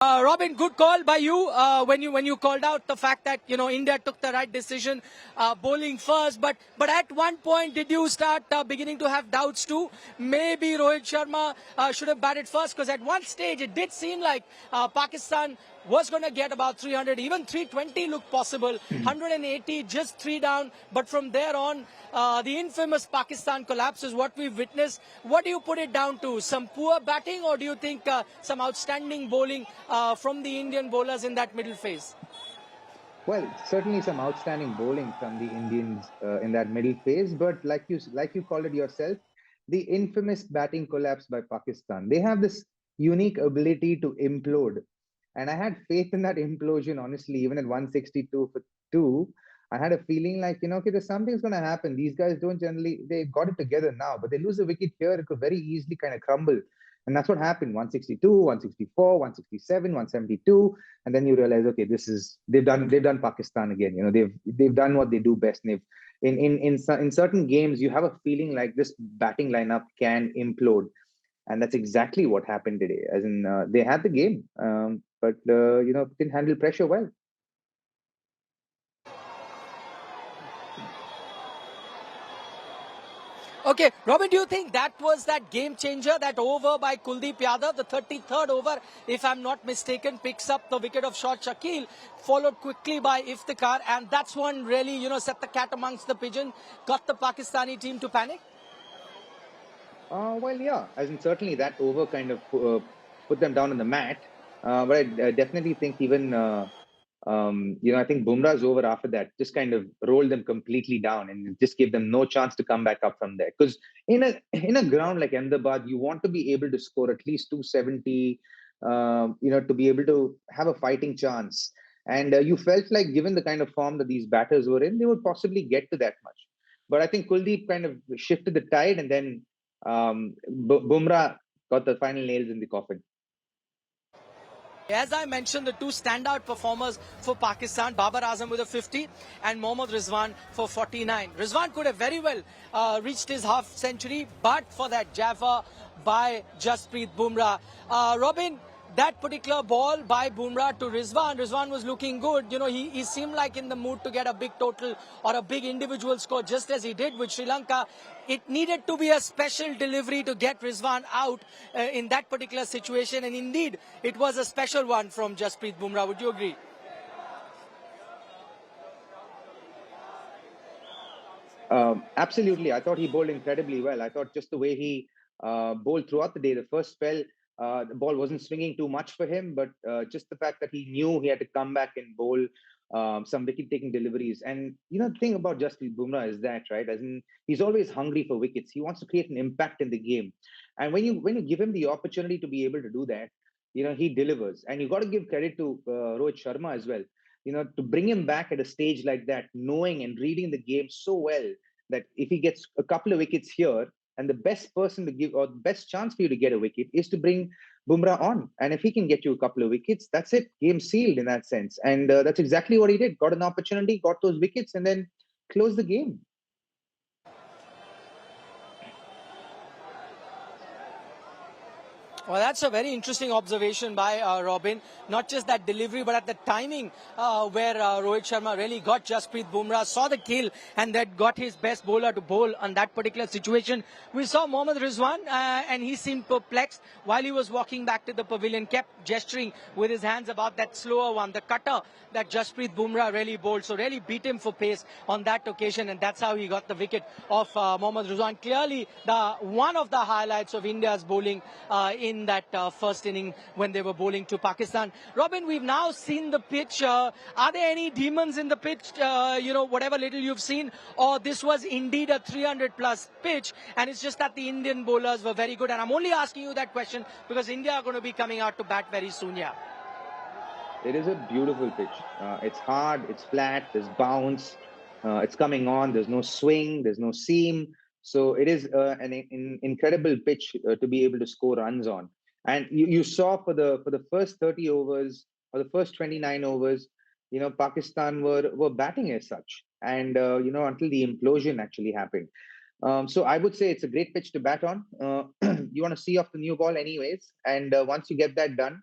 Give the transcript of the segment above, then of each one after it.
Robin, good call by you when you called out the fact that India took the right decision, bowling first. But at one point, did you start beginning to have doubts too? Maybe Rohit Sharma should have batted first, because at one stage it did seem like Pakistan was going to get about 300, even 320 looked possible. 180, just three down. But from there on, the infamous Pakistan collapse is what we've witnessed. What do you put it down to? Some poor batting, or do you think some outstanding bowling from the Indian bowlers in that middle phase? Well, certainly some outstanding bowling from the Indians in that middle phase, but like you called it yourself, the infamous batting collapse by Pakistan. They have this unique ability to implode, and I had faith in that implosion. Honestly, even at 162 for two, I had a feeling like okay, there's something's going to happen. These guys don't generally they got it together now, but they lose a wicket here, it could very easily kind of crumble. And that's what happened. 162, 164, 167, 172, and then you realize, okay, this is they've done Pakistan again. They've done what they do best. And they've in certain games, you have a feeling like this batting lineup can implode, and that's exactly what happened today. As in, they had the game, but didn't handle pressure well. Okay, Robin, do you think that was that game changer, that over by Kuldeep Yadav, the 33rd over, if I'm not mistaken, picks up the wicket of short Shakil, followed quickly by Iftikhar, and that's one really, set the cat amongst the pigeon, got the Pakistani team to panic? Well, yeah, as in certainly that over kind of put them down on the mat. But I definitely think even I think Bumrah's over after that just kind of rolled them completely down and just gave them no chance to come back up from there. Because in a ground like Ahmedabad, you want to be able to score at least 270, to be able to have a fighting chance. And you felt like, given the kind of form that these batters were in, they would possibly get to that much. But I think Kuldeep kind of shifted the tide, and then Bumrah got the final nails in the coffin. As I mentioned, the two standout performers for Pakistan, Babar Azam with a 50 and Mohammad Rizwan for 49. Rizwan could have very well reached his half century, but for that Jaffa by Jasprit Bumrah. Robin, that particular ball by Bumrah to Rizwan was looking good. He seemed like in the mood to get a big total or a big individual score, just as he did with Sri Lanka. It needed to be a special delivery to get Rizwan out in that particular situation, and indeed, it was a special one from Jasprit Bumrah. Would you agree? Absolutely. I thought he bowled incredibly well. I thought just the way he bowled throughout the day, the first spell, the ball wasn't swinging too much for him, but just the fact that he knew he had to come back and bowl some wicket-taking deliveries. And the thing about Jasprit Bumrah is that, right? As in, he's always hungry for wickets. He wants to create an impact in the game, and when you give him the opportunity to be able to do that, he delivers. And you got to give credit to Rohit Sharma as well, to bring him back at a stage like that, knowing and reading the game so well that if he gets a couple of wickets here, and the best person to give, or the best chance for you to get a wicket, is to bring Bumrah on. And if he can get you a couple of wickets, that's it, game sealed in that sense. And that's exactly what he did. Got an opportunity, got those wickets, and then closed the game. Well, that's a very interesting observation by Robin. Not just that delivery, but at the timing where Rohit Sharma really got Jasprit Bumrah, saw the kill, and that got his best bowler to bowl on that particular situation. We saw Mohammad Rizwan, and he seemed perplexed while he was walking back to the pavilion, kept gesturing with his hands about that slower one, the cutter that Jasprit Bumrah really bowled. So really beat him for pace on that occasion, and that's how he got the wicket of Mohammad Rizwan. Clearly, one of the highlights of India's bowling in that first inning when they were bowling to Pakistan. Robin, we've now seen the pitch. Are there any demons in the pitch, whatever little you've seen, or this was indeed a 300 plus pitch and it's just that the Indian bowlers were very good? And I'm only asking you that question because India are going to be coming out to bat very soon, yeah. It is a beautiful pitch. It's hard, it's flat, there's bounce, it's coming on, there's no swing, there's no seam. So it is an incredible pitch to be able to score runs on. And you saw for the first 30 overs or the first 29 overs, Pakistan were batting as such. And until the implosion actually happened. So I would say it's a great pitch to bat on. You want to see off the new ball anyways. And once you get that done,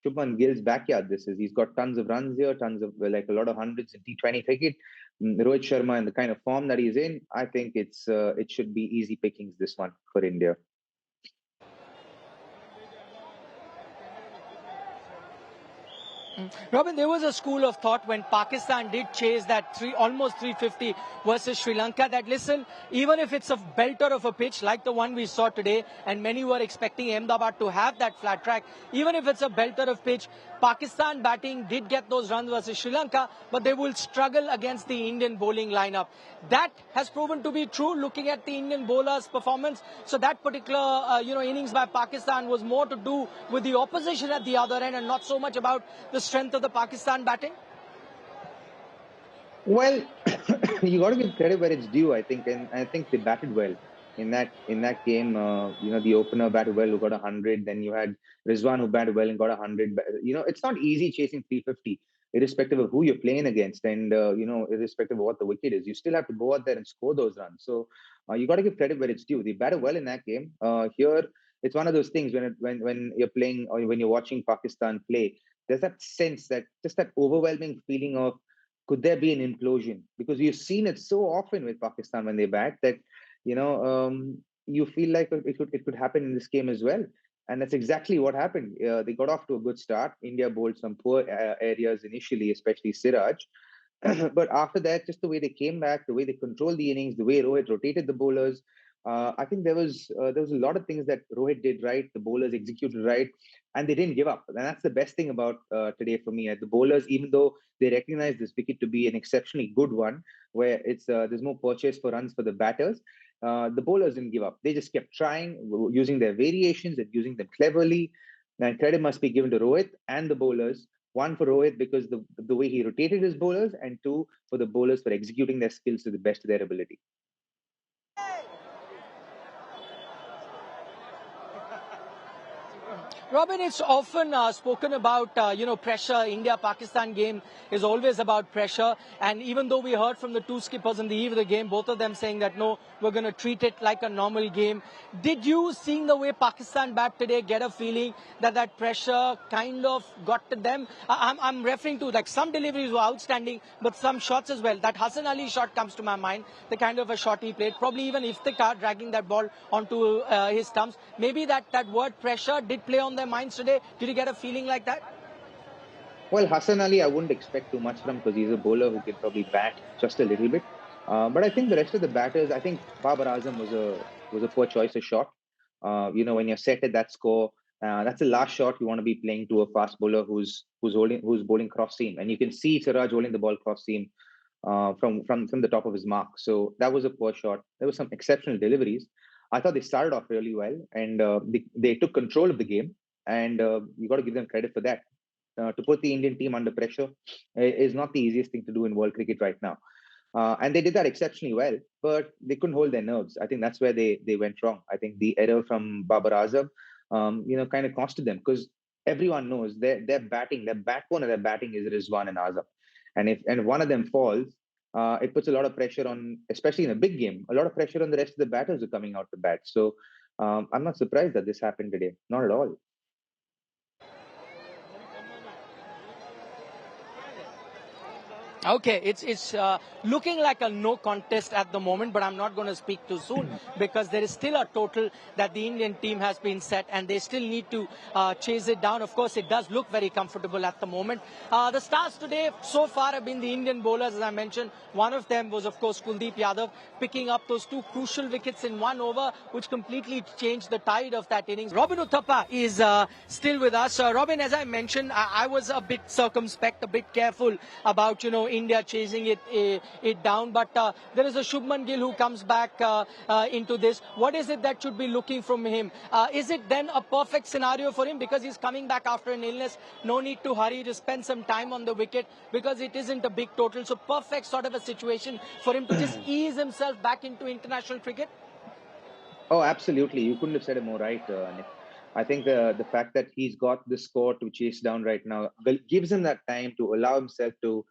Shubman Gill's backyard. This is he's got tons of runs here, tons of like a lot of hundreds in T20 cricket. Rohit Sharma in the kind of form that he's in, I think it should be easy pickings this one for India. Robin, there was a school of thought when Pakistan did chase that almost 350 versus Sri Lanka that, listen, even if it's a belter of a pitch like the one we saw today, and many were expecting Ahmedabad to have that flat track, even if it's a belter of pitch, Pakistan batting did get those runs versus Sri Lanka, but they will struggle against the Indian bowling lineup. That has proven to be true looking at the Indian bowlers' performance. So that particular innings by Pakistan was more to do with the opposition at the other end and not so much about the strength of the Pakistan batting. Well, you got to give credit where it's due, I think, and I think they batted well in that game. The opener batted well, who got 100. Then you had Rizwan who batted well and got 100. It's not easy chasing 350, irrespective of who you're playing against, and irrespective of what the wicket is. You still have to go out there and score those runs. So you got to give credit where it's due. They batted well in that game. Here, it's one of those things when you're playing or when you're watching Pakistan play. There's that sense that just that overwhelming feeling of could there be an implosion? Because we've seen it so often with Pakistan when they bat that you feel like it could happen in this game as well. And that's exactly what happened. They got off to a good start. India bowled some poor areas initially, especially Siraj. But after that, just the way they came back, the way they controlled the innings, the way Rohit rotated the bowlers, I think there was a lot of things that Rohit did right. The bowlers executed right, and they didn't give up. And that's the best thing about today for me. The bowlers, even though they recognize this wicket to be an exceptionally good one, where there's more purchase for runs for the batters. The bowlers didn't give up. They just kept trying, using their variations and using them cleverly. And credit must be given to Rohit and the bowlers. One for Rohit because the way he rotated his bowlers, and two for the bowlers for executing their skills to the best of their ability. Robin, it's often spoken about, pressure. India-Pakistan game is always about pressure. And even though we heard from the two skippers on the eve of the game, both of them saying that, no, we're going to treat it like a normal game. Did you, seeing the way Pakistan bat today, get a feeling that that pressure kind of got to them? I'm referring to, like, some deliveries were outstanding, but some shots as well. That Hassan Ali shot comes to my mind, the kind of a shot he played. Probably even Iftikhar dragging that ball onto his stumps. Maybe that word pressure did play on their minds today. Did you get a feeling like that? Well, Hassan Ali, I wouldn't expect too much from because he's a bowler who can probably bat just a little bit. But I think the rest of the batters, I think Babar Azam was a poor choice of shot. When you're set at that score, that's the last shot you want to be playing to a fast bowler who's bowling cross seam, and you can see Siraj holding the ball cross seam from the top of his mark. So that was a poor shot. There were some exceptional deliveries. I thought they started off really well, and they took control of the game, and you got to give them credit for that. To put the Indian team under pressure is not the easiest thing to do in world cricket right now. And they did that exceptionally well, but they couldn't hold their nerves. I think that's where they went wrong. I think the error from Babar Azam, kind of costed them because everyone knows their batting, their backbone of their batting is Rizwan and Azam. And if one of them falls, it puts a lot of pressure on, especially in a big game, a lot of pressure on the rest of the batters who are coming out to bat. So I'm not surprised that this happened today. Not at all. Okay, it's looking like a no contest at the moment, but I'm not going to speak too soon because there is still a total that the Indian team has been set and they still need to chase it down. Of course, it does look very comfortable at the moment. The stars today so far have been the Indian bowlers, as I mentioned. One of them was, of course, Kuldeep Yadav picking up those two crucial wickets in one over, which completely changed the tide of that innings. Robin Uthappa is still with us. Robin, as I mentioned, I was a bit circumspect, a bit careful about, India chasing it down. But there is a Shubman Gill who comes back into this. What is it that should be looking from him? Is it then a perfect scenario for him because he's coming back after an illness? No need to hurry to spend some time on the wicket because it isn't a big total. So perfect sort of a situation for him to just ease himself back into international cricket. Oh, absolutely. You couldn't have said it more right, Nick. I think the fact that he's got the score to chase down right now gives him that time to allow himself to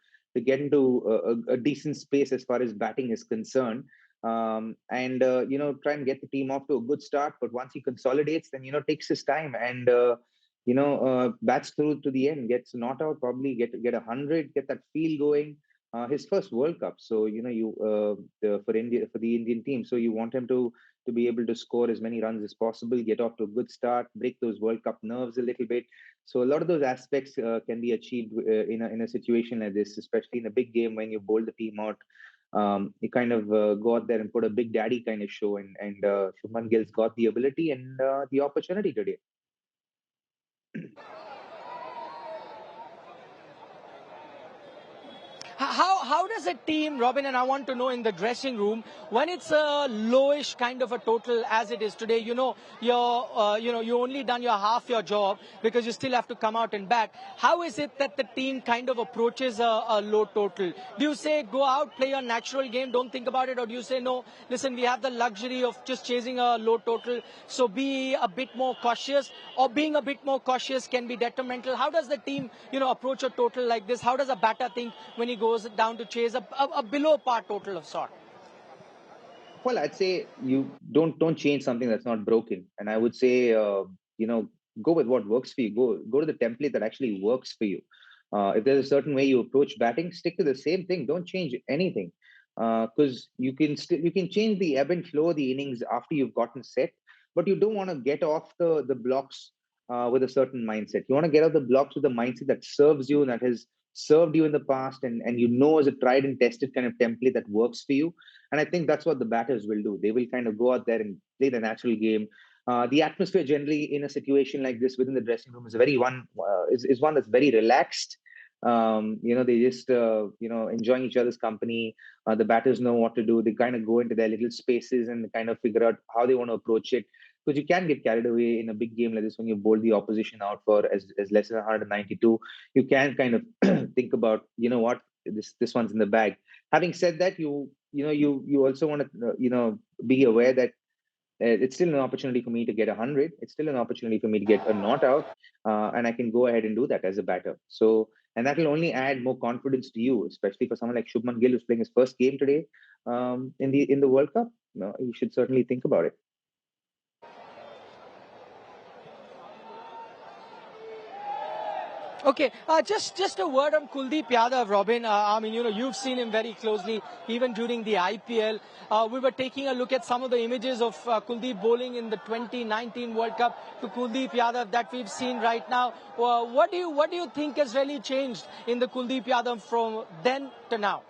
get into a decent space as far as batting is concerned, and try and get the team off to a good start. But once he consolidates, then takes his time and bats through to the end, gets not out, probably get 100, get that feel going. His first World Cup, so for the Indian team, so you want him to be able to score as many runs as possible, get off to a good start, break those World Cup nerves a little bit. So a lot of those aspects can be achieved in a situation like this, especially in a big game when you bowl the team out. You kind of go out there and put a big daddy kind of show, and Shubman Gill's got the ability and the opportunity today. How does a team, Robin, and I want to know in the dressing room, when it's a lowish kind of a total as it is today, you only done half your job because you still have to come out and back. How is it that the team kind of approaches a low total? Do you say go out, play your natural game, don't think about it, or do you say no? Listen, we have the luxury of just chasing a low total, so be a bit more cautious, or being a bit more cautious can be detrimental. How does the team, approach a total like this? How does a batter think when he goes down to chase a below par total of sort? Well, I'd say you don't change something that's not broken, and I would say you know go with what works for you. Go to the template that actually works for you. If there's a certain way you approach batting, stick to the same thing. Don't change anything, because you can change the ebb and flow of the innings after you've gotten set, but you don't want to get off the blocks with a certain mindset. You want to get off the blocks with a mindset that serves you, that has served you in the past, and as a tried and tested kind of template that works for you. And I think that's what the batters will do. They will kind of go out there and play the natural game. The atmosphere generally in a situation like this within the dressing room is is one that's very relaxed. They just enjoying each other's company. The batters know what to do. They kind of go into their little spaces and kind of figure out how they want to approach it. Because you can get carried away in a big game like this when you bowl the opposition out for as less than 192. You can kind of think about, what, this one's in the bag. Having said that, you also want to be aware that it's still an opportunity for me to get 100. It's still an opportunity for me to get a not out, and I can go ahead and do that as a batter. So, and that will only add more confidence to you, especially for someone like Shubman Gill who's playing his first game today in the World Cup. You should certainly think about it. Okay, just a word on Kuldeep Yadav, Robin. I mean, you've seen him very closely, even during the IPL. We were taking a look at some of the images of Kuldeep bowling in the 2019 World Cup to Kuldeep Yadav that we've seen right now. What do you think has really changed in the Kuldeep Yadav from then to now?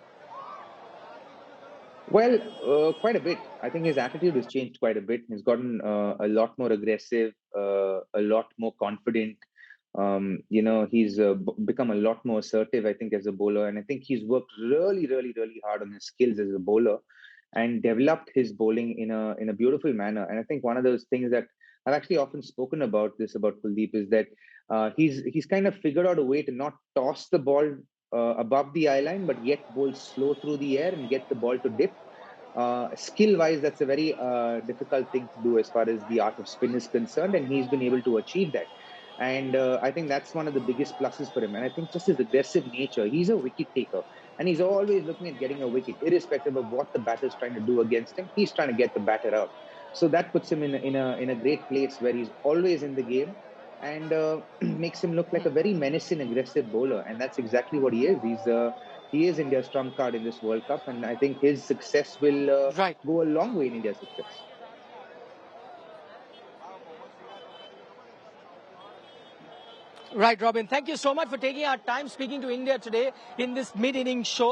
Well, quite a bit. I think his attitude has changed quite a bit. He's gotten a lot more aggressive, a lot more confident. He's become a lot more assertive, I think, as a bowler. And I think he's worked really, really, really hard on his skills as a bowler and developed his bowling in a beautiful manner. And I think one of those things that I've actually often spoken about Kuldeep is that he's kind of figured out a way to not toss the ball above the eye line, but yet bowl slow through the air and get the ball to dip. Skill wise, that's a very difficult thing to do as far as the art of spin is concerned, and he's been able to achieve that. And I think that's one of the biggest pluses for him. And I think just his aggressive nature, he's a wicket taker, and he's always looking at getting a wicket, irrespective of what the batter's trying to do against him. He's trying to get the batter out. So that puts him in a great place where he's always in the game, and makes him look like a very menacing, aggressive bowler. And that's exactly what he is. He is India's trump card in this World Cup, and I think his success will Right. go a long way in India's success. Right, Robin. Thank you so much for taking our time speaking to India today in this mid-inning show.